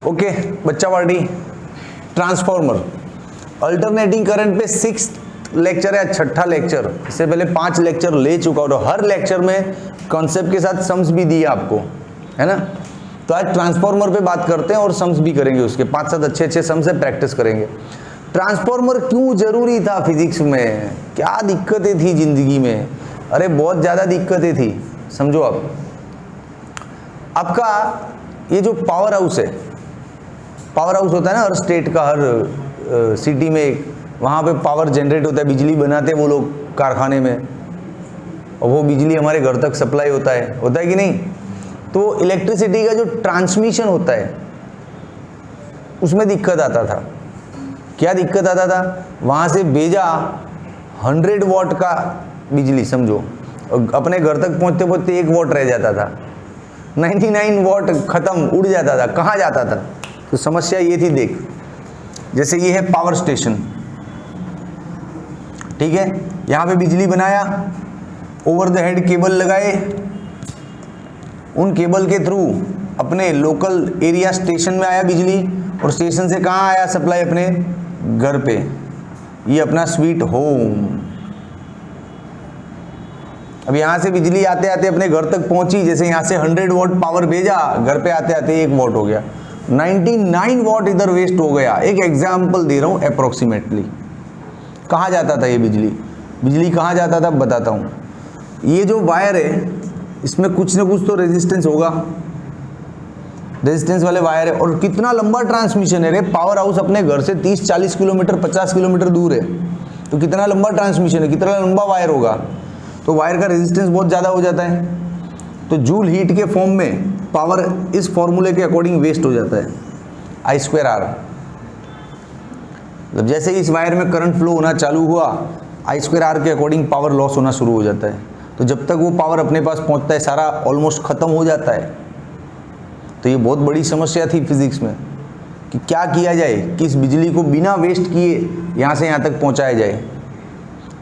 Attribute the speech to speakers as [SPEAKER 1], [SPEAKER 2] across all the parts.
[SPEAKER 1] Okay बच्चा party, transformer alternating current पे 6 lecture या छठा लेक्चर, इससे पहले 5 लेक्चर ले चुका हूँ, हर लेक्चर में कॉन्सेप्ट के साथ सम्स भी दिया आपको, है ना। तो आज ट्रांसफॉर्मर पे बात करते हैं और सम्स भी करेंगे, उसके 5-7 अच्छे सम्स से प्रैक्टिस करेंगे। ट्रांसफॉर्मर क्यों जरूरी था फिजिक्स में, क्या दिक्कतें थी जिंदगी में, अरे बहुत ज़्यादा दिक्कतें थी। समझो आप, आपका ये जो पावर हाउस है, पावर हाउस होता है ना हर स्टेट का, हर सिटी में, वहाँ पे पावर जनरेट होता है, बिजली बनाते हैं वो लोग कारखाने में, और वो बिजली हमारे घर तक सप्लाई होता है कि नहीं। तो इलेक्ट्रिसिटी का जो ट्रांसमिशन होता है उसमें दिक्कत आता था। क्या दिक्कत आता था, वहाँ से भेजा 100 वॉट का बिजली समझो, अपने घर तक पहुँचते पहुँचते 1 वॉट रह जाता था, 99 वॉट खत्म, उड़ जाता था, कहाँ जाता था। तो समस्या ये थी, देख जैसे ये है पावर स्टेशन, ठीक है, यहाँ पे बिजली बनाया, ओवर द हेड केबल लगाए, उन केबल के थ्रू अपने लोकल एरिया स्टेशन में आया बिजली, और स्टेशन से कहाँ आया सप्लाई, अपने घर पे, ये अपना स्वीट होम। अब यहाँ से बिजली आते आते अपने घर तक पहुंची, जैसे यहाँ से 100 वॉट पावर भेजा, घर पे आते आते 1 वॉट हो गया, 99 वॉट इधर वेस्ट हो गया। एक एग्जाम्पल दे रहा हूँ अप्रोक्सीमेटली। कहाँ जाता था ये बिजली, बिजली कहाँ जाता था बताता हूँ। ये जो वायर है इसमें कुछ ना कुछ तो रेजिस्टेंस होगा, रेजिस्टेंस वाले वायर है, और कितना लंबा ट्रांसमिशन है रे, पावर हाउस अपने घर से 30-40 किलोमीटर 50 किलोमीटर दूर है, तो कितना लंबा ट्रांसमिशन है, कितना लंबा वायर होगा, तो वायर का रेजिस्टेंस बहुत ज़्यादा हो जाता है। तो जूल हीट के फॉर्म में पावर इस फॉर्मूले के अकॉर्डिंग वेस्ट हो जाता है, I²R। मतलब जैसे ही इस वायर में करंट फ्लो होना चालू हुआ, I²R के अकॉर्डिंग पावर लॉस होना शुरू हो जाता है। तो जब तक वो पावर अपने पास पहुंचता है सारा ऑलमोस्ट ख़त्म हो जाता है। तो ये बहुत बड़ी समस्या थी फिजिक्स में कि क्या किया जाए कि इस बिजली को बिना वेस्ट किए यहाँ से यहाँ तक पहुँचाया जाए,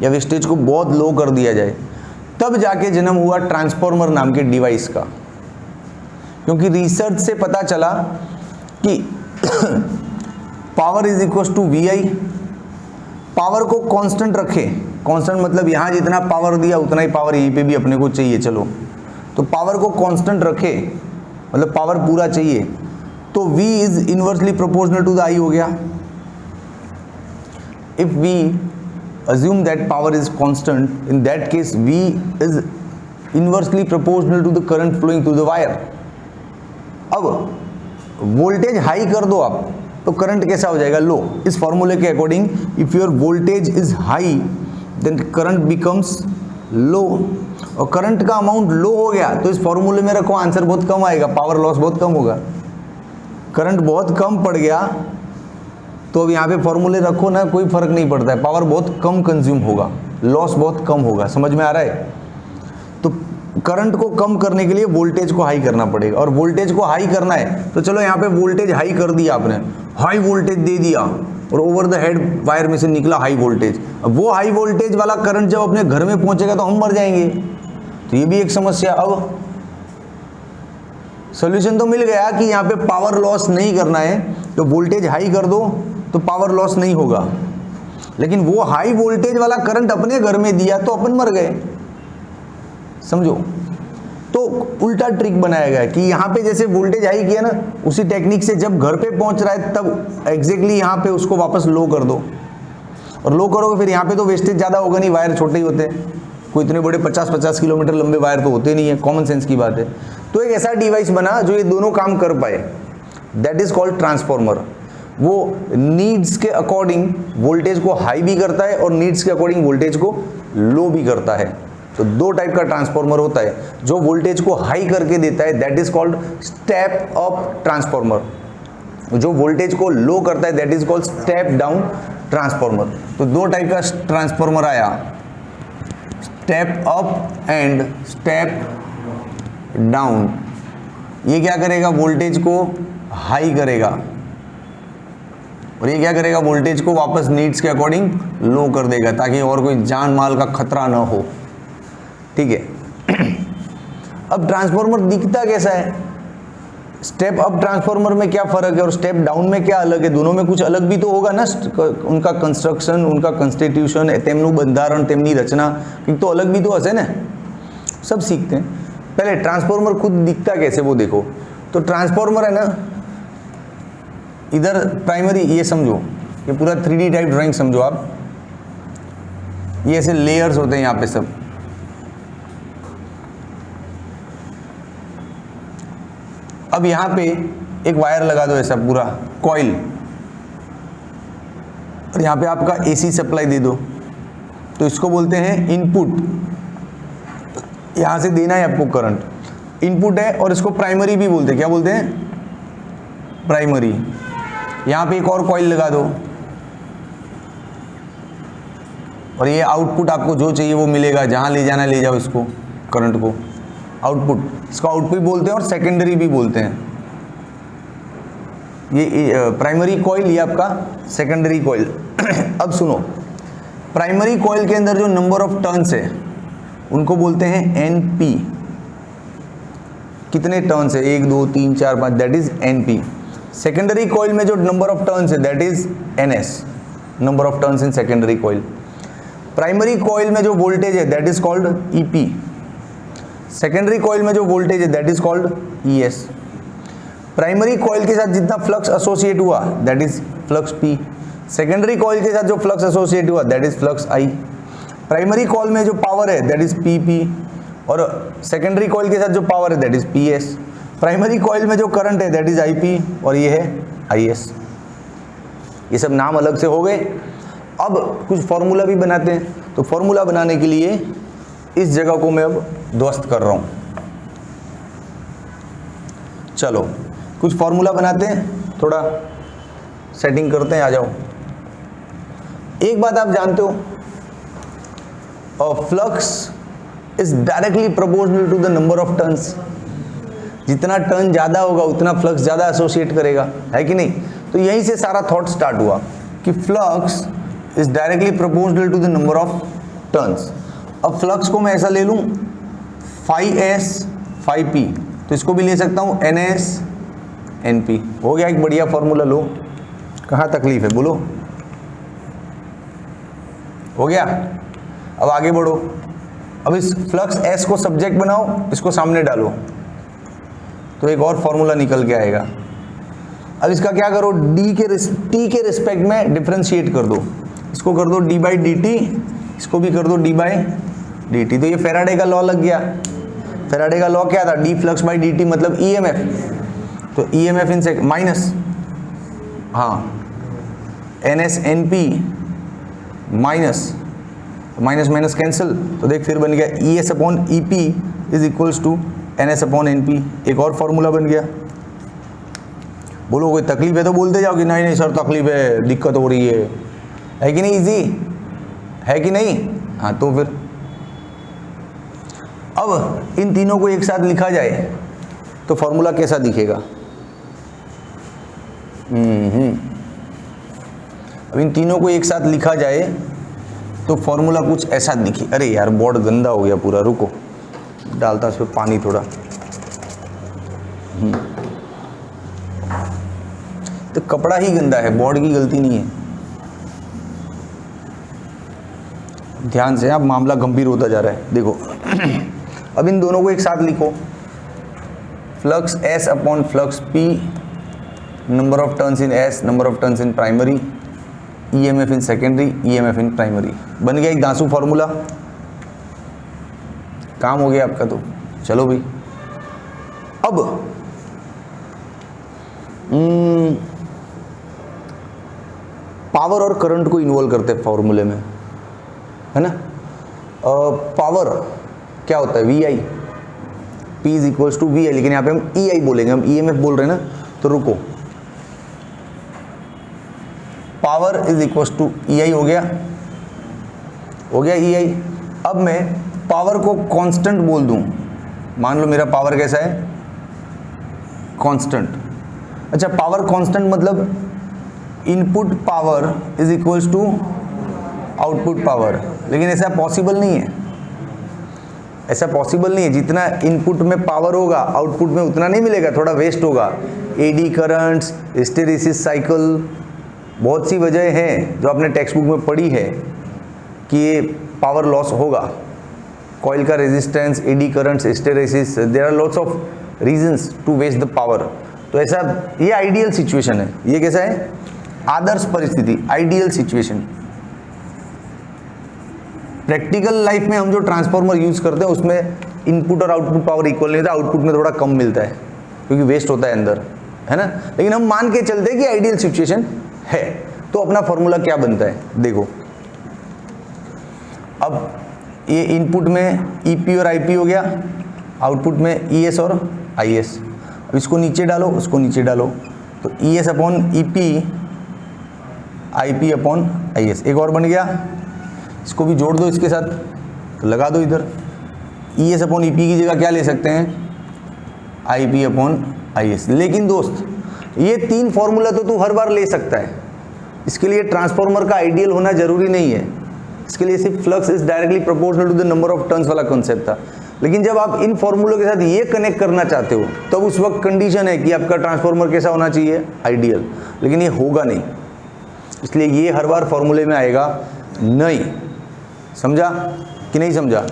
[SPEAKER 1] या वेस्टेज को बहुत लो कर दिया जाए। तब जाके जन्म हुआ ट्रांसफॉर्मर नाम के डिवाइस का, क्योंकि रिसर्च से पता चला कि power is equal to VI, power को कांस्टेंट रखे, कांस्टेंट मतलब यहाँ जितना पावर दिया उतना ही पावर यहीं पे भी अपने को चाहिए, चलो तो पावर को कांस्टेंट रखे, मतलब पावर पूरा चाहिए, तो V is inversely proportional to the I हो गया। If V assume that power is constant, in that case V is inversely proportional to the current flowing through the wire। अब voltage high कर दो आप तो करंट कैसा हो जाएगा, लो। इस फॉर्मूले के according if your voltage is high then current becomes low, और करंट का अमाउंट लो हो गया तो इस फॉर्मूले में रखो, आंसर बहुत कम आएगा, पावर लॉस बहुत कम होगा। करंट बहुत कम पड़ गया तो अब यहाँ पे फॉर्मूले रखो ना, कोई फर्क नहीं पड़ता है, पावर बहुत कम कंज्यूम होगा, लॉस बहुत कम होगा। समझ में आ रहा है। तो करंट को कम करने के लिए वोल्टेज को हाई करना पड़ेगा, और वोल्टेज को हाई करना है तो चलो यहाँ पे वोल्टेज हाई कर दिया आपने, हाई वोल्टेज दे दिया, और ओवर द हेड वायर में से निकला हाई वोल्टेज। अब वो हाई वोल्टेज वाला करंट जब अपने घर में पहुंचेगा तो हम मर जाएंगे, तो ये भी एक समस्या। अब सोल्यूशन तो मिल गया कि यहाँ पे पावर लॉस नहीं करना है, तो वोल्टेज हाई कर दो तो पावर लॉस नहीं होगा। लेकिन वो हाई वोल्टेज वाला करंट अपने घर में दिया तो अपन मर गए, समझो। तो उल्टा ट्रिक बनाया गया कि यहाँ पे जैसे वोल्टेज हाई किया ना, उसी टेक्निक से जब घर पे पहुंच रहा है तब एग्जैक्टली यहाँ पे उसको वापस लो कर दो, और लो करोगे फिर यहाँ पे तो वेस्टेज ज़्यादा होगा नहीं, वायर छोटे ही होते हैं, कोई इतने बड़े 50-50 किलोमीटर लंबे वायर तो होते नहीं है, कॉमन सेंस की बात है। तो एक ऐसा डिवाइस बना जो ये दोनों काम कर पाए, दैट इज कॉल्ड ट्रांसफॉर्मर। वो नीड्स के अकॉर्डिंग वोल्टेज को हाई भी करता है और नीड्स के अकॉर्डिंग वोल्टेज को लो भी करता है। तो 2 टाइप का ट्रांसफॉर्मर होता है, जो वोल्टेज को हाई करके देता है that is called step up transformer, जो वोल्टेज को लो करता है that is called step down transformer. तो 2 टाइप का ट्रांसफॉर्मर आया, step up and step down. ये क्या करेगा, वोल्टेज को हाई करेगा, और ये क्या करेगा, वोल्टेज को वापस नीड्स के अकॉर्डिंग लो कर देगा, ताकि और कोई जान माल का खतरा ना हो, ठीक है। अब ट्रांसफॉर्मर दिखता कैसा है, स्टेप अप ट्रांसफार्मर में क्या फर्क है और स्टेप डाउन में क्या अलग है? दोनों में कुछ अलग भी तो होगा ना, उनका कंस्ट्रक्शन, उनका कंस्टिट्यूशन, तेमનું બંધારણ, તેમની रचना કંઈક तो अलग भी तो हसे ना, सब सीखते हैं। पहले ट्रांसफार्मर खुद दिखता कैसे वो देखो। तो ट्रांसफार्मर है ना, इधर प्राइमरी, ये समझो, ये पूरा 3D टाइप ड्राइंग समझो आप, ये ऐसे लेयर्स होते हैं यहाँ पे सब। अब यहाँ पे एक वायर लगा दो ऐसा पूरा कॉइल, और यहाँ पे आपका AC सप्लाई दे दो, तो इसको बोलते हैं इनपुट। यहाँ से देना है आपको करंट, इनपुट है, और इसको प्राइमरी भी बोलते हैं। क्या बोलते हैं? प्राइमरी। यहाँ पे एक और कॉइल लगा दो, और ये आउटपुट आपको जो चाहिए वो मिलेगा, जहाँ ले जाना ले जाओ इसको, करंट को, आउटपुट। इसको आउटपुट बोलते हैं और सेकेंडरी भी बोलते हैं। ये प्राइमरी कॉइल, ये आपका सेकेंडरी कॉइल। अब सुनो, प्राइमरी कॉइल के अंदर जो नंबर ऑफ टर्न्स है उनको बोलते हैं NP। कितने टर्न्स है? 1 2 3 4 5, that is NP। Secondary coil में जो नंबर ऑफ टर्न्स है that is NS, number of turns in secondary coil. Primary coil में जो वोल्टेज है that is called EP। Secondary coil में जो वोल्टेज है that is called ES। Primary coil के साथ जितना फ्लक्स एसोसिएट हुआ that is flux P। Secondary coil के साथ जो फ्लक्स एसोसिएट हुआ that is flux I। Primary coil में जो पावर है दैट इज PP, और सेकेंडरी कॉइल के साथ जो पावर है that is PS। Primary coil में जो करंट है दैट इज IP, और ये है IS। ये सब नाम अलग से हो गए। अब कुछ फॉर्मूला भी बनाते हैं, तो फॉर्मूला बनाने के लिए इस जगह को मैं अब ध्वस्त कर रहा हूं। चलो कुछ फॉर्मूला बनाते हैं, थोड़ा सेटिंग करते हैं, आ जाओ। एक बात आप जानते हो, flux is directly proportional to the number of turns. जितना टर्न ज़्यादा होगा उतना फ्लक्स ज़्यादा एसोसिएट करेगा, है कि नहीं? तो यहीं से सारा थॉट स्टार्ट हुआ कि flux is directly proportional to the number of turns. अब फ्लक्स को मैं ऐसा ले लूँ, phi-S phi-P, तो इसको भी ले सकता हूँ NS NP। हो गया एक बढ़िया फॉर्मूला। लो, कहाँ तकलीफ है बोलो? हो गया। अब आगे बढ़ो। अब इस फ्लक्स S को सब्जेक्ट बनाओ, इसको सामने डालो, तो एक और फॉर्मूला निकल के आएगा। अब इसका क्या करो, T के रिस्पेक्ट में डिफरेंशिएट कर दो। इसको कर दो d/dt, इसको भी कर दो d/dt। तो ये फैराडे का लॉ लग गया। फैराडे का लॉ क्या था? d फ्लक्स बाई dt मतलब EMF। तो EMF इन सेक माइनस, हाँ, NS NP minus minus minus cancel, तो देख फिर बन गया ES upon EP is equals to NS upon NP। एक और फॉर्मूला बन गया। बोलो कोई तकलीफ है तो बोलते जाओ कि नहीं नहीं सर तकलीफ है, दिक्कत हो रही है कि नहीं? इजी है कि नहीं? हाँ, तो फिर अब इन तीनों को एक साथ लिखा जाए तो फॉर्मूला कैसा दिखेगा? अब इन तीनों को एक साथ लिखा जाए तो फॉर्मूला कुछ ऐसा दिखे। अरे यार बोर्ड गंदा हो गया पूरा, रुको डालता इसमें पानी थोड़ा। तो कपड़ा ही गंदा है, बोर्ड की गलती नहीं है। ध्यान से, अब मामला गंभीर होता जा रहा है। देखो अब इन दोनों को एक साथ लिखो, flux S upon flux P, number of turns in S, number of turns in primary, EMF in secondary, EMF in primary. बन गया एक दांसू फॉर्मूला। काम हो गया आपका। तो चलो भाई, अब पावर और करंट को इन्वॉल्व करते हैं फॉर्मूले में, है ना? पावर क्या होता है? VI, P is equals to VI, लेकिन यहाँ पे हम EI बोलेंगे, हम EMF बोल रहे हैं ना, तो रुको। Power is equals to EI हो गया EI। अब मैं पावर को कांस्टेंट बोल दूं, मान लो मेरा पावर कैसा है? कांस्टेंट। अच्छा, पावर कांस्टेंट मतलब input power is equals to output power, लेकिन ऐसा पॉसिबल नहीं है। ऐसा पॉसिबल नहीं है। जितना इनपुट में पावर होगा आउटपुट में उतना नहीं मिलेगा, थोड़ा वेस्ट होगा। एडी करंट्स, हिस्टेरेसिस साइकिल, बहुत सी वजह हैं जो आपने टेक्स्ट बुक में पढ़ी है कि ये पावर लॉस होगा। कॉइल का resistance, eddy currents, hysteresis, there are lots of reasons to waste the power. तो ऐसा ये आइडियल सिचुएशन है। ये कैसा है? आदर्श परिस्थिति, आइडियल सिचुएशन। प्रैक्टिकल लाइफ में हम जो ट्रांसफार्मर यूज करते हैं उसमें इनपुट और आउटपुट पावर इक्वल नहीं होता, आउटपुट में थोड़ा कम मिलता है क्योंकि वेस्ट होता है अंदर, है ना। लेकिन हम मान के चलते हैं कि आइडियल सिचुएशन है। तो अपना फॉर्मूला क्या बनता है देखो। अब ये इनपुट में ईपी और आईपी हो गया, आउटपुट में ईएस और आईएस। अब इसको नीचे डालो, उसको नीचे डालो, तो ES upon EP, IP upon IS. एक और बन गया, इसको भी जोड़ दो इसके साथ, तो लगा दो इधर। ईएस अपॉन ईपी की जगह क्या ले सकते हैं? IP upon IS. लेकिन दोस्त ये तीन फॉर्मूला तो तू हर बार ले सकता है, इसके लिए ट्रांसफार्मर का आइडियल होना जरूरी नहीं है। इसके लिए सिर्फ flux is directly proportional to the number of turns वाला कॉन्सेप्ट था। लेकिन जब आप इन फॉर्मूलों के साथ ये कनेक्ट करना चाहते हो तब तो उस वक्त कंडीशन है कि आपका ट्रांसफार्मर कैसा होना चाहिए? आइडियल। लेकिन ये होगा नहीं, इसलिए ये हर बार फॉर्मूले में आएगा नहीं। समझा कि नहीं समझा?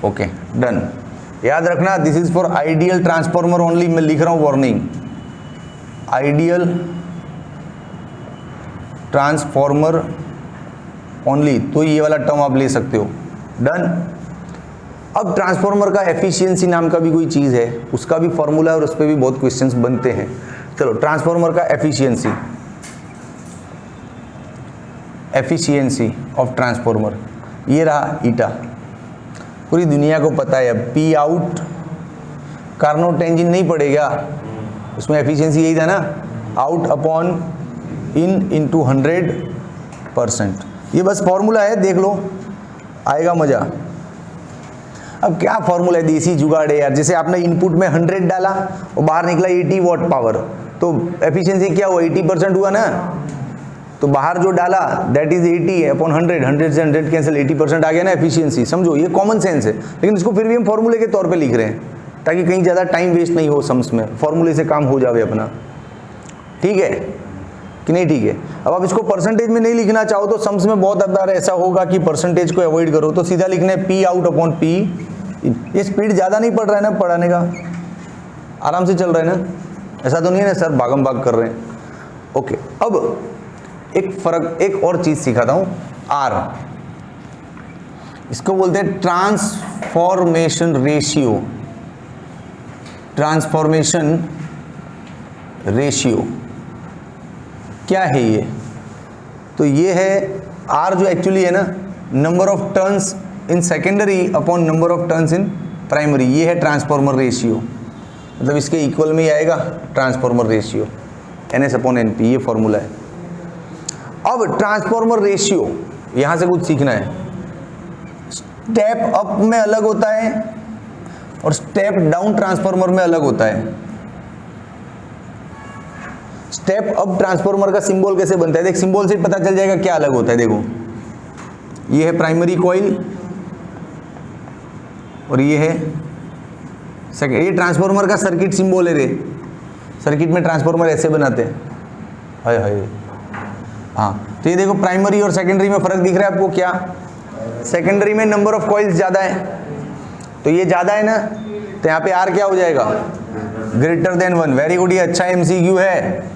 [SPEAKER 1] Okay done. याद रखना this is for ideal transformer only. मैं लिख रहा हूं वार्निंग, आइडियल ट्रांसफार्मर ओनली। तो ये वाला टर्म आप ले सकते हो। डन। अब ट्रांसफार्मर का एफिशिएंसी नाम का भी कोई चीज है, उसका भी फॉर्मूला है और उस पर भी बहुत क्वेश्चंस बनते हैं। चलो ट्रांसफार्मर का एफिशिएंसी, एफिशिएंसी ऑफ ट्रांसफार्मर ये रहा ईटा। पूरी दुनिया को पता है। अब पी आउट कार्नोट इंजन नहीं पड़ेगा, उसमें एफिशिएंसी यही था ना, आउट अपॉन इन इंटू 100%। ये बस फॉर्मूला है, देख लो आएगा मजा। अब क्या फॉर्मूला है? देसी जुगाड़ है यार। जैसे आपने इनपुट में 100 डाला और बाहर निकला 80 वॉट पावर, तो एफिशिएंसी क्या हुआ? 80% हुआ ना। तो बाहर जो डाला दैट इज 80 अपॉन 100, 100 से 100 कैंसिल, 80% आ गया ना एफिशिएंसी। समझो ये कॉमन सेंस है, लेकिन इसको फिर भी हम फॉर्मूले के तौर पे लिख रहे हैं ताकि कहीं ज़्यादा टाइम वेस्ट नहीं हो सम्स में, फॉर्मूले से काम हो जावे अपना। ठीक है कि नहीं? ठीक है। अब आप इसको परसेंटेज में नहीं लिखना चाहो तो सम्स में बहुत बार ऐसा होगा कि परसेंटेज को अवॉइड करो, तो सीधा लिखना है पी आउट अपॉन पी। ये स्पीड ज़्यादा नहीं पड़ रहा है ना पढ़ाने का? आराम से चल रहा है ना? ऐसा तो नहीं है ना सर भागम भाग कर रहे हैं? ओके। अब एक फर्क, एक और चीज सिखाता हूं, आर। इसको बोलते हैं ट्रांसफॉर्मेशन रेशियो। ट्रांसफॉर्मेशन रेशियो क्या है ये? तो ये है आर जो एक्चुअली है ना number of turns in secondary upon number of turns in primary. ये है ट्रांसफॉर्मर रेशियो, मतलब इसके इक्वल में ही आएगा transformer ratio, NS upon NP। ये फॉर्मूला है। अब ट्रांसफॉर्मर रेशियो यहां से कुछ सीखना है। स्टेप अप में अलग होता है और स्टेप डाउन ट्रांसफॉर्मर में अलग होता है। स्टेप अप ट्रांसफॉर्मर का सिंबल कैसे बनता है? देख सिंबल से पता चल जाएगा क्या अलग होता है। देखो ये है प्राइमरी कॉइल और ये है सेकेंड। ये ट्रांसफॉर्मर का सर्किट सिंबल है रे। सर्किट में ट्रांसफॉर्मर ऐसे बनाते हैं। हाय हाय। हाँ तो ये देखो प्राइमरी और सेकेंडरी में फर्क दिख रहा है आपको क्या? सेकेंडरी में नंबर ऑफ कॉइल्स ज़्यादा है, तो ये ज़्यादा है ना, तो यहाँ पे आर क्या हो जाएगा? Greater than 1। वेरी गुड, ये अच्छा MCQ है।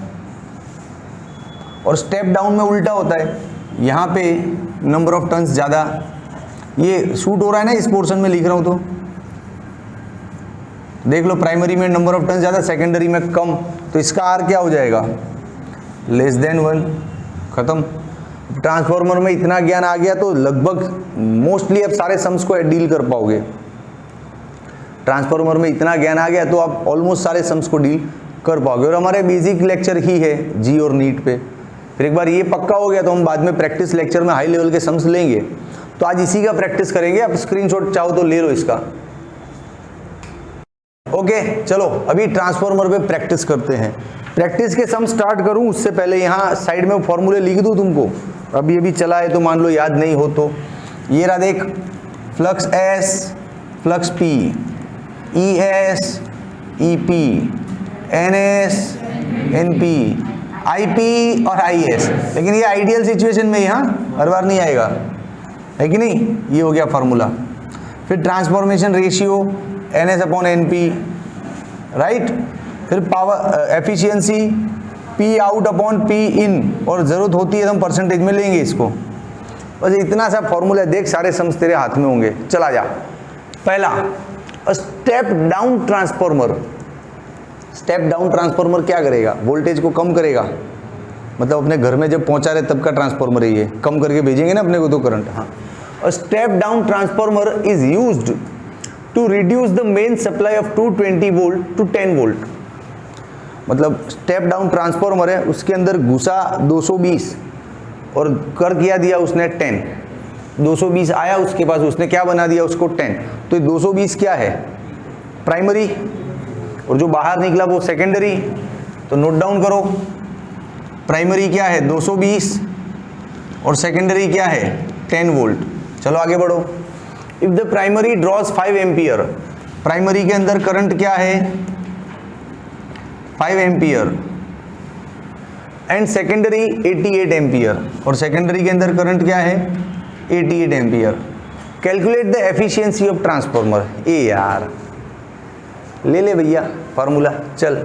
[SPEAKER 1] और स्टेप डाउन में उल्टा होता है, यहाँ पे नंबर ऑफ टर्न्स ज़्यादा। ये शूट हो रहा है ना, इस पोर्शन में लिख रहा हूँ तो देख लो, प्राइमरी में नंबर ऑफ टर्न्स ज़्यादा, सेकेंडरी में कम, तो इसका आर क्या हो जाएगा? Less than 1। खत्म। ट्रांसफॉर्मर में इतना ज्ञान आ गया तो लगभग मोस्टली आप सारे सम्स को डील कर पाओगे। ट्रांसफॉर्मर में इतना ज्ञान आ गया तो आप ऑलमोस्ट सारे सम्स को डील कर पाओगे। और हमारे बेसिक लेक्चर ही है जी और नीट पे। फिर एक बार ये पक्का हो गया तो हम बाद में प्रैक्टिस लेक्चर में हाई लेवल के सम्स लेंगे। तो आज इसी का प्रैक्टिस करेंगे। आप स्क्रीनशॉट चाहो तो ले लो इसका। ओके चलो अभी ट्रांसफॉर्मर पे प्रैक्टिस करते हैं। प्रैक्टिस के सम स्टार्ट करूं उससे पहले यहाँ साइड में फॉर्मूले लिख दूं तुमको। अभी अभी चला है तो मान लो याद नहीं हो तो ये रहा देख flux S, flux P, E S, E P, N S, N P, I P और आई एस। लेकिन ये आइडियल सिचुएशन में ही, हाँ, हर बार नहीं आएगा, है कि नहीं। ये हो गया फॉर्मूला। फिर transformation ratio N S upon N P, right. फिर power efficiency P out upon P in, और ज़रूरत होती है तो हम परसेंटेज में लेंगे इसको। बस इतना सा फॉर्मूला देख, सारे सम्स तेरे हाथ में होंगे। चला जा। पहला, step down transformer. Step down transformer क्या करेगा? वोल्टेज को कम करेगा, मतलब अपने घर में जब पहुंचा रहे तब का ट्रांसफॉर्मर है ये, कम करके भेजेंगे ना अपने को तो करंट। हाँ, a step down transformer is used to reduce the main supply of 220 volt to 10 volt। मतलब स्टेप डाउन ट्रांसफॉर्मर है, उसके अंदर घुसा 220 और कर किया दिया उसने 10। 220 आया उसके पास, उसने क्या बना दिया उसको 10। तो ये 220 क्या है? प्राइमरी, और जो बाहर निकला वो सेकेंडरी। तो नोट डाउन करो, प्राइमरी क्या है 220 और सेकेंडरी क्या है 10 वोल्ट। चलो आगे बढ़ो। If the primary draws 5 ampere, primary के अंदर करंट क्या है 5 एम्पियर, एंड सेकेंडरी 88 एम्पियर, और सेकेंडरी के अंदर करंट क्या है 88 ampere. Calculate the efficiency of transformer. ए यार, ले ले भैया फार्मूला, चल।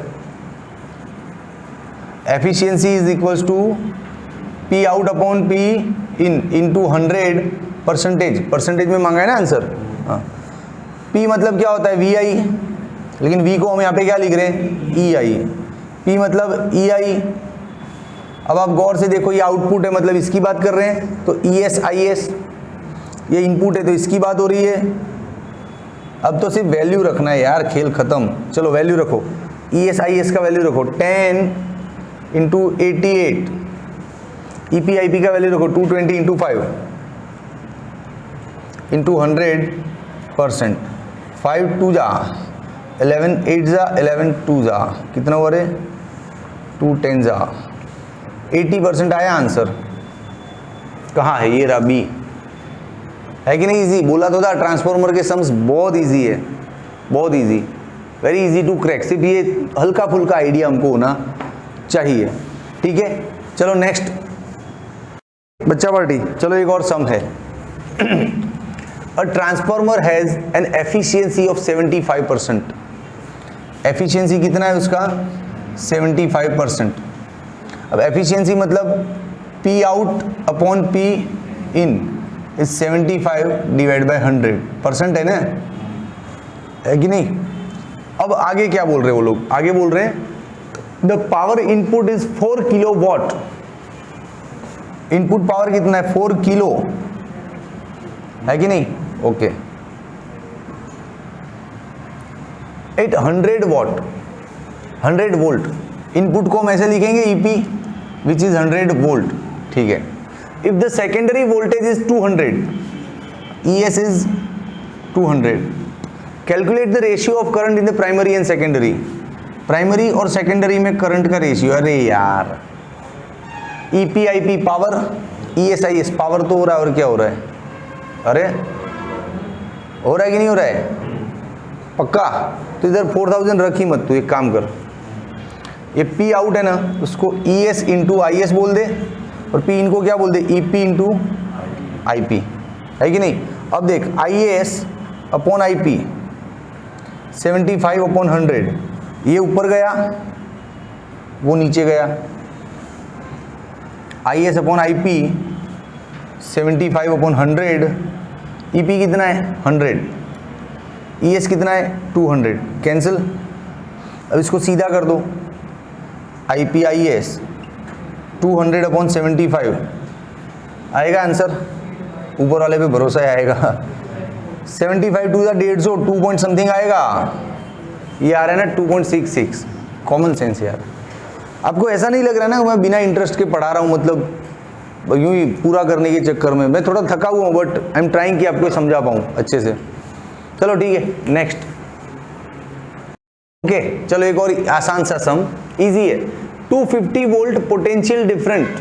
[SPEAKER 1] Efficiency is equals to P out upon P in into 100 percentage. Percentage में मांगा है ना आंसर। हाँ, पी मतलब क्या होता है वी आई, लेकिन वी को हम यहाँ पे क्या लिख रहे हैं ई आई। पी मतलब ई आई। अब आप गौर से देखो, ये आउटपुट है मतलब इसकी बात कर रहे हैं, तो ई एस आई एस ये इनपुट है तो इसकी बात हो रही है। अब तो सिर्फ वैल्यू रखना है यार, खेल खत्म। चलो वैल्यू रखो, ई एस आई एस का वैल्यू रखो 10 into 88, E P I P का वैल्यू रखो 220 इंटू 5 इंटू 100%। 5 2 जा 11, 8 जा 11, 2 जा कितना हुआ रे 2 10 जा 80% आया आंसर। कहाँ है ये रहा बी, है कि नहीं? इजी बोला तो था, ट्रांसफॉर्मर के सम्स बहुत इजी है, बहुत easy, very easy to crack. सिर्फ ये हल्का फुल्का आइडिया हमको होना चाहिए, ठीक है। चलो नेक्स्ट बच्चा पार्टी, चलो एक और सम है। A transformer has an efficiency of 75%। Efficiency कितना है उसका 75%। अब एफिशिएंसी मतलब P out upon P in is 75 divide by 100% है ना, है कि नहीं? अब आगे क्या बोल रहे हैं वो लोग? आगे बोल रहे हैं the power input is 4 kilowatt. Input power कितना है 4 किलो, है कि नहीं? Okay. At 100 watt 100 volt, input को हम ऐसे लिखेंगे ईपी विच इज 100 वोल्ट, ठीक है। If the secondary voltage is 200, ES is 200, calculate the ratio of current in the primary and secondary. Primary और सेकेंडरी में करंट का रेशियो। अरे यार, EPIP पावर, ESIS पावर तो हो रहा है, और क्या हो रहा है? अरे हो रहा है कि नहीं हो रहा है? पक्का? तो इधर 4000 रखी मत, तू एक काम कर, ये P आउट है ना, उसको ES इंटू IS बोल दे, और P इन को क्या बोल दे EP इंटू IP, है कि नहीं? अब देख IS अपॉन IP 75 अपॉन 100, ये ऊपर गया वो नीचे गया। IS upon IP 75 upon 100, EP कितना है 100, ES कितना है 200, कैंसिल। अब इसको सीधा कर दो, IP IS 200 अपॉन 75 आएगा आंसर, ऊपर वाले पे भरोसा आएगा। 75 टू 150 2 पॉइंट समथिंग आएगा, ये आ रहा है ना 2.66। कॉमन सेंस यार। आपको ऐसा नहीं लग रहा ना मैं बिना इंटरेस्ट के पढ़ा रहा हूँ, मतलब यूं ही पूरा करने के चक्कर में? मैं थोड़ा थका हुआ हूँ, बट आई एम ट्राइंग कि आपको समझा पाऊँ अच्छे से। चलो ठीक है, नेक्स्ट। ओके चलो एक और आसान सा सम, इजी है। 250 volt potential different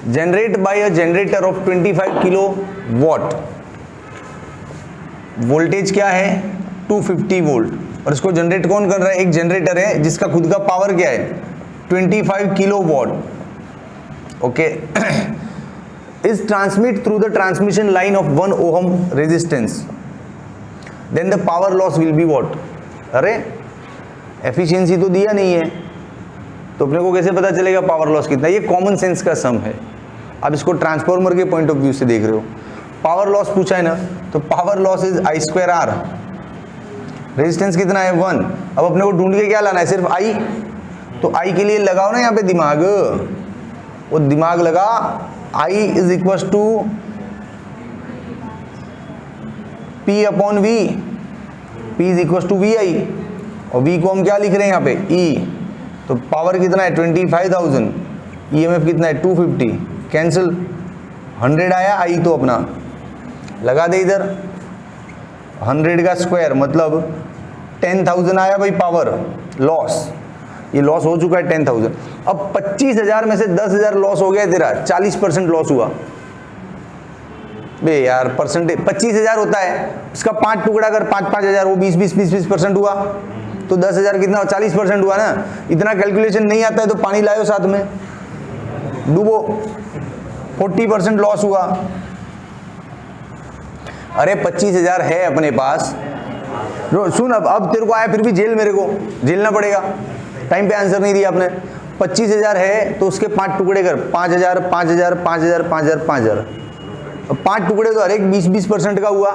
[SPEAKER 1] generate by a generator of 25 kilowatt. Voltage क्या है 250 वोल्ट, और इसको जनरेट कौन कर रहा है, एक जनरेटर है जिसका खुद का पावर क्या है 25 kilowatt, okay. Is transmit through the transmission line of 1 ohm resistance, then the power loss will be what. अरे एफिशिएंसी तो दिया नहीं है, तो अपने को कैसे पता चलेगा पावर लॉस कितना, ये कॉमन सेंस का सम है। अब इसको ट्रांसफॉर्मर के पॉइंट ऑफ व्यू से देख रहे हो, पावर लॉस पूछा है ना, तो power loss is I square R, resistance कितना है 1, अब अपने को ढूंढ के क्या लाना है, सिर्फ I, तो I के लिए लगाओ ना यहाँ पे दिमाग, वो दिमाग लगा, I is equal to P upon V, P is equal to VI, और V को हम क्या लिख रहे हैं यहाँ पे E, तो पावर कितना है 25,000, EMF कितना है 250, कैंसिल, 100 आया I तो अपना लगा दे इधर, 100 का स्क्वायर मतलब 10,000 आया भाई पावर लॉस, ये लॉस हो चुका है 10,000। अब 25,000 में से 10,000 लॉस हो गया तेरा, 40% लॉस हुआ बे यार, परसेंटेज 25,000 होता है, इसका 5 टुकड़ा कर 5,000, वो 20% हुआ, तो 10,000 कितना 40% हुआ ना। इतना कैलकुलेशन नहीं आता है तो पानी लाओ साथ में, डूबो, 40% लॉस हुआ। अरे 25,000 है अपने पास, सुन अब तेरे को आया फिर भी जेल, मेरे को झेलना पड़ेगा, टाइम पे आंसर नहीं दिया आपने। 25,000 है तो उसके 5 टुकड़े कर, 5,000 5,000 5,000 5,000 5,000, अब 5 टुकड़े तो हर एक 20% का हुआ,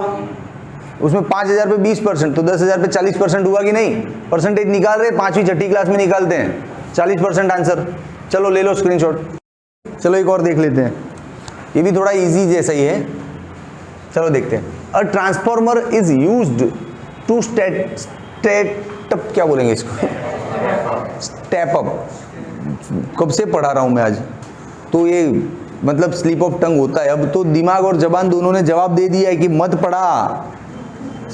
[SPEAKER 1] उसमें 5,000 पे 20%, तो 10,000 पे 40% हुआ कि नहीं। परसेंटेज निकाल रहे, 5वीं 6ठी क्लास में निकालते हैं, 40% आंसर। चलो ले लो स्क्रीनशॉट। चलो एक और देख लेते हैं, ये भी थोड़ा इजी जैसा ही है, चलो देखते हैं। A transformer is used to step, क्या बोलेंगे इसको, स्टेप अप, कब से पढ़ा रहा हूं मैं आज, तो ये मतलब स्लिप ऑफ टंग होता है। अब तो दिमाग और जबान दोनों ने जवाब दे दिया है कि मत पढ़ा,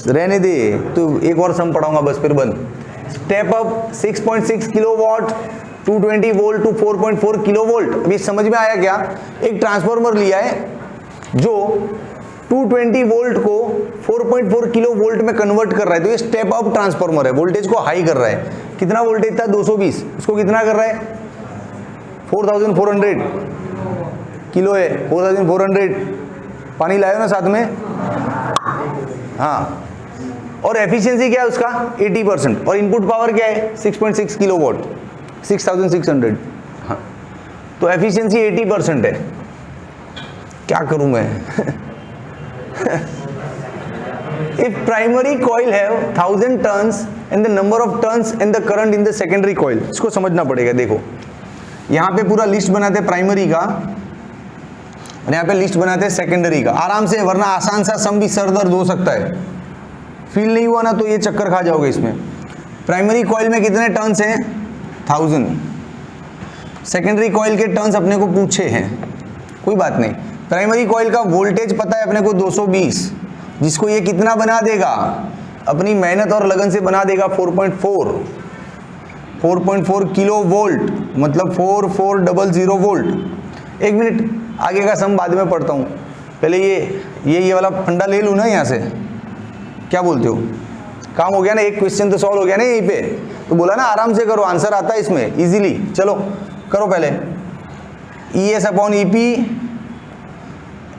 [SPEAKER 1] रहने दे, तो एक और सम पढ़ाऊंगा बस फिर बंद। Step up 6.6 kilowatt 220 volt to 4.4 kilovolt. अभी समझ में आया क्या, एक ट्रांसफॉर्मर लिया है जो 220 वोल्ट को 4.4 किलो वोल्ट में कन्वर्ट कर रहा है, तो ये स्टेप अप ट्रांसफॉर्मर है, वोल्टेज को हाई कर रहा है। कितना वोल्टेज था 220, उसको कितना कर रहा है 4,400 किलो है, 4,400। पानी लाए ना साथ में, हाँ। और एफिशिएंसी क्या है उसका 80%, और इनपुट पावर क्या है 6.6 किलो वोल्ट, 6,600, हाँ। तो एफिशिएंसी 80% है। क्या करूं मैं If primary coil have 1,000 turns and the number of turns and the current in the secondary coil, इसको समझना पड़ेगा। देखो यहाँ पे पूरा लिस्ट बनाते हैं प्राइमरी का, और यहाँ पे लिस्ट बनाते हैं सेकेंडरी का, आराम से, वरना आसान सा सम भी सर दर्द हो सकता है। फील नहीं हुआ ना तो ये चक्कर खा जाओगे इसमें। प्राइमरी कॉइल में कितने टर्न्स हैं 1,000, सेकेंडरी कॉइल के टर्न्स अपने को पूछे हैं, कोई बात नहीं। प्राइमरी कॉइल का वोल्टेज पता है अपने को 220, जिसको ये कितना बना देगा, अपनी मेहनत और लगन से बना देगा 4.4 किलो वोल्ट, मतलब 4400 वोल्ट। एक मिनट, आगे का सम बाद में पढ़ता हूँ, पहले ये वाला फंडा ले लूँ ना यहाँ से, क्या बोलते हो, काम हो गया ना, एक क्वेश्चन तो सॉल्व हो गया ना यहीं पे। तो बोला ना आराम से करो, आंसर आता है इसमें इजीली। चलो करो पहले, ES upon EP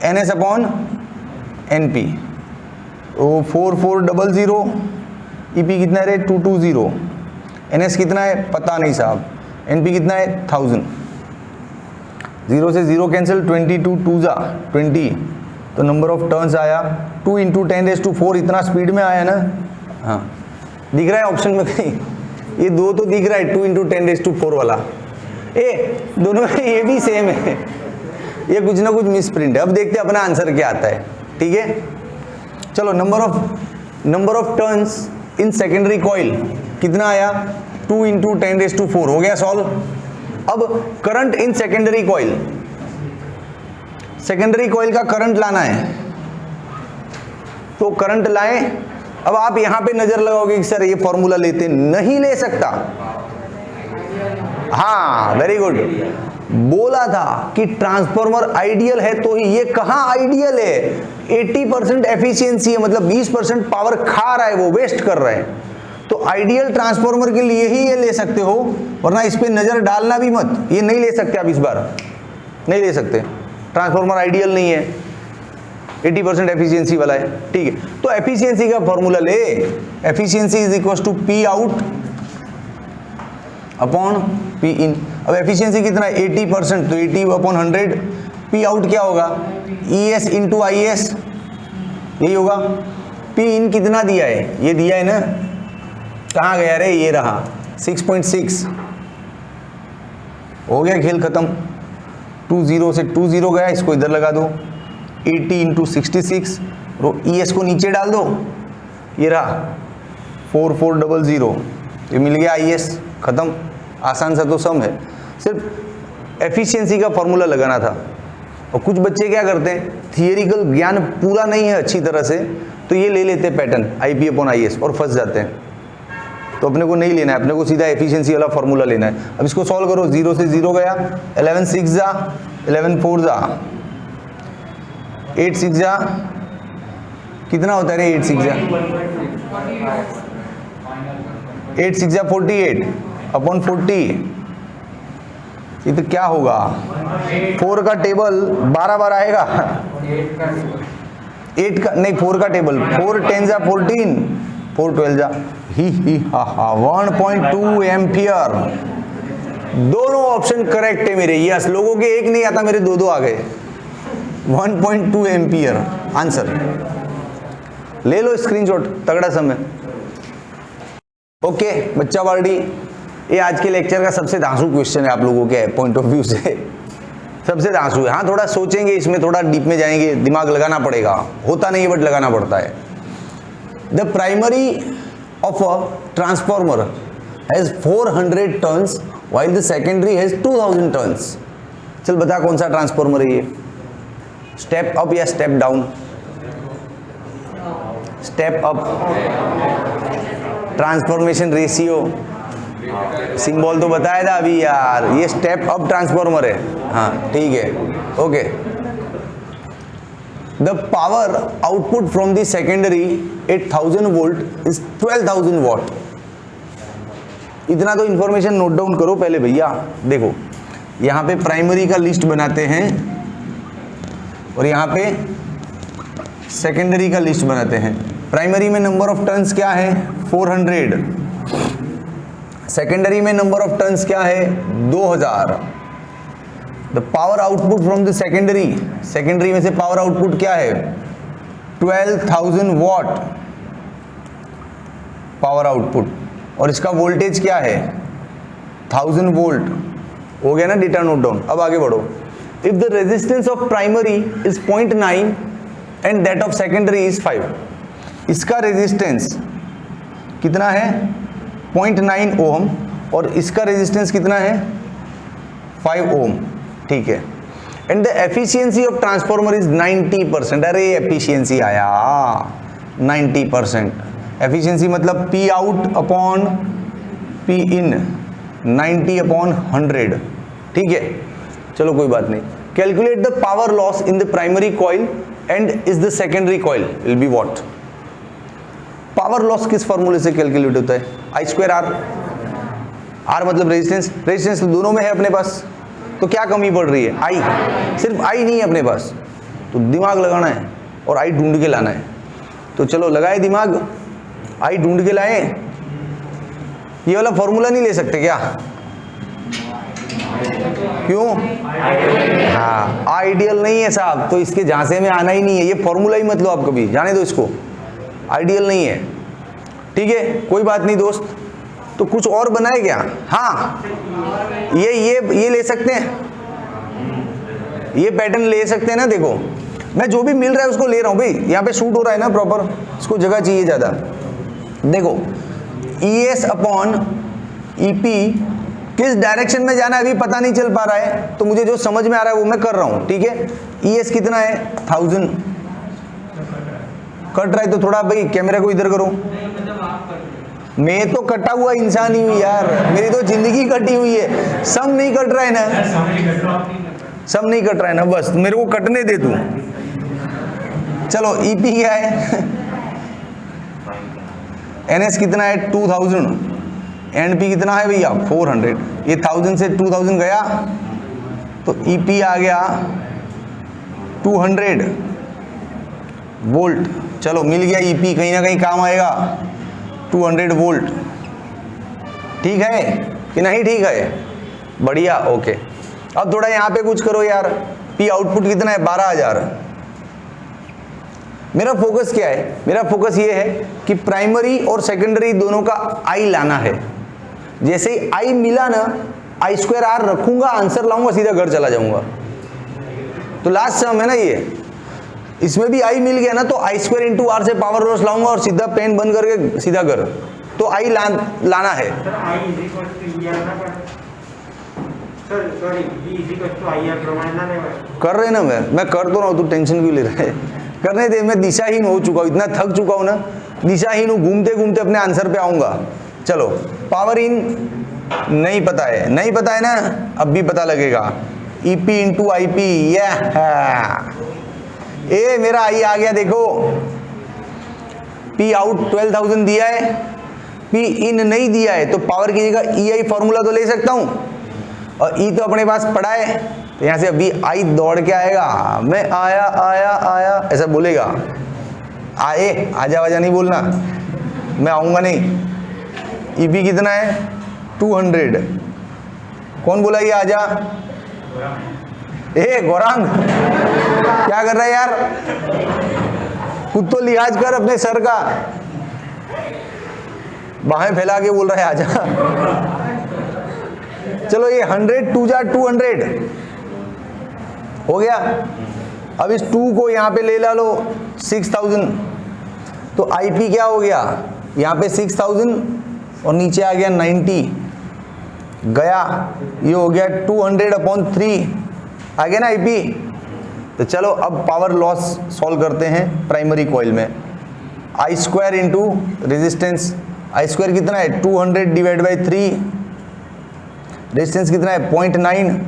[SPEAKER 1] NS upon NP, तो 4400, EP कितना है 220, NS कितना है पता नहीं साहब, NP कितना है 1000, 0 से 0 कैंसिल, 22 2 जा 20, तो नंबर ऑफ टर्न्स आया 2 × 10⁴, इतना स्पीड में आया ना। हाँ दिख रहा है ऑप्शन में कहीं, ये दो तो दिख रहा है 2 × 10⁴ वाला, दोनों में ये भी सेम है, ये कुछ ना कुछ मिस प्रिंट है। अब देखते हैं अपना आंसर क्या आता है, ठीक है। चलो number of turns in secondary coil कितना आया 2 × 10⁴, हो गया सॉल्व। अब current in secondary coil, secondary coil का करंट लाना है, तो करंट लाएं। अब आप यहां पे नजर लगाओगे कि सर ये फॉर्मूला लेते, नहीं ले सकता। हाँ वेरी गुड, बोला था कि ट्रांसफॉर्मर आइडियल है, तो ये कहां आइडियल है, 80% एफिशिएंसी है, मतलब 20% पावर खा रहा है, वो वेस्ट कर रहा है। तो आइडियल ट्रांसफॉर्मर के लिए ही ये ले सकते हो, वरना इस पे नजर डालना भी मत, ये नहीं ले सकते आप, इस बार नहीं ले सकते। ट्रांसफॉर्मर आइडियल नहीं है, 80% एफिशिएंसी वाला है, ठीक है। तो एफिशिएंसी का फॉर्मूला ले, efficiency is equal to P out upon P in. अब एफिशिएंसी कितना है 80%, तो 80 अपॉन 100, पी आउट क्या होगा E S into I S, यही होगा। पी इन कितना दिया है, ये दिया है ना, कहाँ गया रे, ये रहा 6.6, हो गया खेल खत्म। 20 से 20 गया, इसको इधर लगा दो, 80 इंटू 66, ई एस को नीचे डाल दो, ये रहा 4400, ये मिल गया आई एस, खत्म। आसान सा तो सम है, सिर्फ एफिशिएंसी का फॉर्मूला लगाना था। और कुछ बच्चे क्या करते हैं, थियरिकल ज्ञान पूरा नहीं है अच्छी तरह से, तो ये ले लेते हैं पैटर्न IP अपॉन IS और फंस जाते हैं। तो अपने को नहीं लेना है, अपने को सीधा एफिशिएंसी वाला फॉर्मूला लेना है। अब इसको सॉल्व करो, 0 से 0 गया, 11 6 जा, 11 4 जा, 8 6 जा, कितना होता है रे 8 6 जा, 8 6 जा 48 अपॉन 40, ये तो क्या होगा, 4 का टेबल 12 बार आएगा, 8 का नहीं, 4 का टेबल, 4 10 जा 14, 4 12 जा ही हा 1.2 एम्पियर। दोनों ऑप्शन करेक्ट है मेरे, यस। लोगों के एक नहीं आता, मेरे दो आ गए। 1.2 एम्पियर आंसर, ले लो स्क्रीनशॉट, तगड़ा समय। ओके बच्चा पार्टी, ये आज के लेक्चर का सबसे धांसू क्वेश्चन है आप लोगों के पॉइंट ऑफ व्यू से, सबसे धांसू है। हाँ थोड़ा सोचेंगे इसमें, थोड़ा डीप में जाएंगे, दिमाग लगाना पड़ेगा, होता नहीं है बट लगाना पड़ता है। The primary of a transformer has 400 turns while the secondary has 2000 turns. चल बता कौन सा ट्रांसफॉर्मर है ये, स्टेप अप या step down? Step up. Transformation ratio symbol तो बताया था अभी यार, ये स्टेप अप ट्रांसफॉर्मर है, हाँ ठीक है, okay. The power output from the secondary at 1000 volt is 12,000 watt. इतना तो इंफॉर्मेशन नोट डाउन करो पहले भैया। देखो यहाँ पे प्राइमरी का लिस्ट बनाते हैं और यहाँ पे सेकेंडरी का लिस्ट बनाते हैं। प्राइमरी में नंबर ऑफ टर्न्स क्या है 400, सेकेंडरी में नंबर ऑफ टर्न्स क्या है 2000। The power output from the secondary, secondary में से पावर आउटपुट क्या है 12,000 वॉट पावर आउटपुट, और इसका वोल्टेज क्या है 1000 वोल्ट। हो गया ना डेटा नोट डाउन। अब आगे बढ़ो। If the resistance of primary is 0.9 and that of secondary is 5, इसका रेजिस्टेंस कितना है 0.9 ओम और इसका रेजिस्टेंस कितना है 5 ओम, ठीक है। And the efficiency of transformer is 90%। अरे एफिशिएंसी आया 90%। एफिशिएंसी मतलब पी आउट अपॉन पी इन, 90 अपॉन 100, ठीक है। चलो कोई बात नहीं। Calculate the power loss in the primary coil and is the secondary coil will be what. Power loss किस फॉर्मूले से कैलकुलेट होता है I² R। R मतलब रेजिस्टेंस, रेजिस्टेंस तो दोनों में है अपने पास, तो क्या कमी पड़ रही है I, सिर्फ I नहीं है अपने पास, तो दिमाग लगाना है और I ढूंढ के लाना है। तो चलो लगाए दिमाग, I ढूंढ के लाए। ये वाला फॉर्मूला नहीं ले सकते क्या? क्यों? हाँ आइडियल नहीं है साहब, तो इसके झांसे में आना ही नहीं है। ये फॉर्मूला ही मत लो आप कभी, जाने दो इसको, आइडियल नहीं है, ठीक है। कोई बात नहीं दोस्त, तो कुछ और बनाए क्या? हाँ ये ले सकते हैं, ये पैटर्न ले सकते हैं ना। देखो मैं जो भी मिल रहा है उसको ले रहा हूँ भाई, यहाँ पे शूट हो रहा है ना प्रॉपर, इसको जगह चाहिए ज़्यादा। देखो ES अपॉन EP किस डायरेक्शन में जाना है अभी पता नहीं चल पा रहा है, तो मुझे जो समझ में आ रहा है वो मैं कर रहा हूँ, ठीक है। ES कितना है 1000, कट रहा है तो थोड़ा भाई कैमरा को इधर करो। मैं तो कटा हुआ इंसान ही हूँ यार, मेरी तो जिंदगी कटी हुई है, सब नहीं कट रहा है ना, सब नहीं कट रहा है ना, बस मेरे को कटने दे तू। चलो ईपी क्या है? एनएस कितना है? 2000। एनपी कितना है भैया? 400। ये 1000 से 2000 गया तो ईपी आ गया 200 वोल्ट। चलो मिल गया ईपी, कहीं ना कहीं काम आएगा। 200 वोल्ट ठीक है कि नहीं? ठीक है, बढ़िया, ओके। अब थोड़ा यहाँ पे कुछ करो यार। पी आउटपुट कितना है? 12000। मेरा फोकस क्या है? मेरा फोकस ये है कि प्राइमरी और सेकेंडरी दोनों का आई लाना है। जैसे ही आई मिला ना, I²R रखूंगा, आंसर लाऊंगा, सीधा घर चला जाऊंगा। तो लास्ट सम है ना ये, इसमें भी आई मिल गया ना, तो I² × R से पावर लॉस लाऊंगा और सीधा पेन बंद करके सीधा घर। तो आई लाना है। कर रहे ना, मैं कर तो रहा हूँ, तू टेंशन क्यों ले रहा है? करने दे, मैं दिशाहीन हो चुका हूँ, इतना थक चुका हूँ ना, दिशाहीन हूँ, घूमते घूमते अपने आंसर पे आऊंगा। चलो, पावर इन नहीं पता है, नहीं पता है ना, अब भी पता लगेगा। EP × IP, ये मेरा आई आ गया, देखो। P आउट 12000 दिया है, P इन नहीं दिया है, तो पावर की जगह EI फॉर्मूला तो ले सकता हूं, और E तो अपने पास पड़ा है, तो यहां से अभी आई दौड़ के आएगा। मैं आया आया आया ऐसा बोलेगा, आए आजा वाजा नहीं बोलना, मैं आऊंगा नहीं। EP कितना है? 200। कौन बोला ये आजा? ए गौरांग, क्या कर रहा है यार? खुद तो लिहाज कर अपने सर का, बाहें फैला के बोल रहा है आजा। चलो ये 100 2 जा 200 हो गया। अब इस 2 को यहाँ पे ले ला लो 6000, तो IP क्या हो गया? यहाँ पे 6000 और नीचे आ गया 90 गया, ये हो गया 200/3 आ गया ना IP। तो चलो अब पावर लॉस सॉल्व करते हैं प्राइमरी कॉइल में। I² × रेजिस्टेंस, I² कितना है? 200/3, रेजिस्टेंस कितना है? 0.9,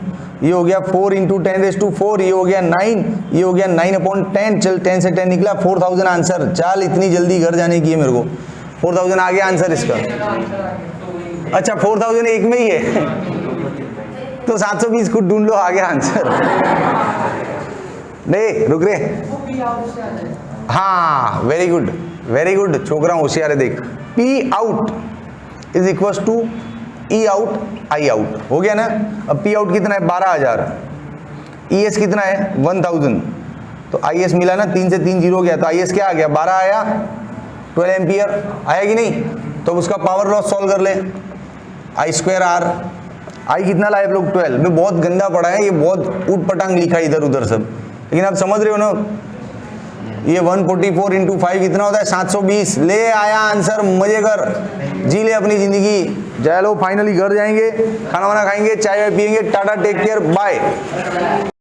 [SPEAKER 1] ये हो गया 4 × 10⁴, ये हो गया 9, ये हो गया 9/10। चल 10 से 10 निकला 4000 आंसर। चल इतनी जल्दी घर जाने की है मेरे को, 4000 आ गया आंसर इसका। अच्छा 4000 एक में ही है तो 720 को ढूंढ लो, आ गया आंसर। नहीं रुक रे, हाँ वेरी गुड वेरी गुड, छोकरा होशियार है। देख, P out = E out I out, हो गया ना। अब P आउट कितना है? 12000। ES कितना है? 1000। तो IS मिला ना, 3 से 3 0 गया, तो IS क्या आ गया? 12 आया, 12 एम्पियर आया कि नहीं? तो उसका पावर लॉस सॉल्व कर ले। I²R, आई कितना लाए आप लोग? 12 में बहुत गंदा पड़ा है ये, बहुत ऊट पटांग लिखा है इधर उधर सब, लेकिन आप समझ रहे हो ना। ये 144 × 5 कितना होता है? 720। ले आया आंसर, मजे कर, जी ले अपनी जिंदगी। चलो फाइनली घर जाएंगे, खाना वाना खाएंगे, चाय वाय पियेंगे। Tata, take care, bye.